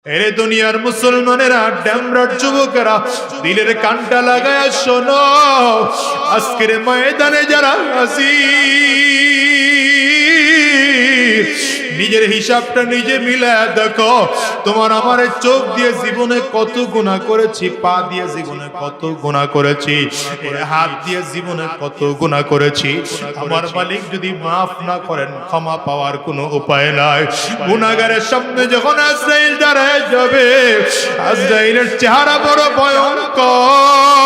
এরে দুনিয়ার মুসলমানেরা, ড্যামরার যুবকেরা, দিলের কানটা লাগায় শোনো, আজকের ময়দানে যারা হাজির, নিজের হিসাবটা নিজে মিলায় দেখো। তোমার আমার চোখ দিয়ে জীবনে কত গুনাহ করেছি, পা দিয়ে জীবনে কত গুনাহ করেছি, হাত দিয়ে জীবনে কত গুনাহ করেছি। আমার মালিক যদি মাফ না করেন, ক্ষমা পাওয়ার কোনো উপায় নাই। গুনাহগারের সামনে যখন আজরাইল দাঁড়ায় যাবে, আজরাইলের চেহারা বড় ভয়ঙ্কর।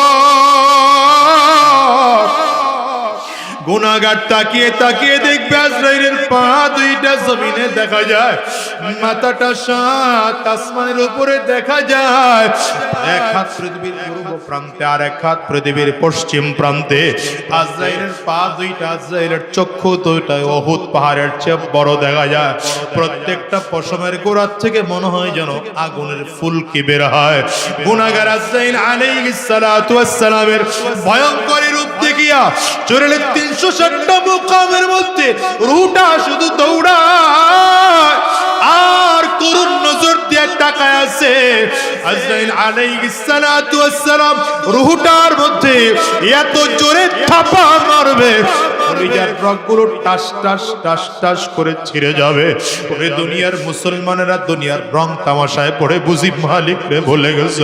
গুনাহগার তাকিয়ে তাকিয়ে দেখবে আজরাইলের পা দুইটা জমিনে দেখা যায়, মাথাটা সাত আসমানের উপরে দেখা যায়। এক হাত পৃথিবীর পূর্ব প্রান্তে আর এক হাত পৃথিবীর পশ্চিম প্রান্তে। আজরাইলের পা দুইটা, আজরাইলের চক্ষু দুইটা উহুদ পাহাড়ের চেয়ে বড় দেখা যায়। প্রত্যেকটা পশমের গোড়া থেকে মনে হয় যেন আগুনের ফুলকি বের হয়। গুনাহগার আজরাইল আলাইহিস সালাতু ওয়াস সালামের ভয়ঙ্কর রূপ দেখিয়া চোরের 360টা মুকামের মধ্যে রুহটা শুধু দৌড়ায় আর করুণ নজর দিয়ে তাকায় আছে। আজরাইল আলাইহিস সালাতু ওয়াস সালাম রুহটার মধ্যে এত জোরে থাপা মারবে, কলিজার রগগুলো টাস টাস টাস টাস করে ছিঁড়ে যাবে। ওরে দুনিয়ার মুসলমানেরা দুনিয়ার রং তামাশায় পড়ে বুঝি মালিকরে ভুলে গেছে।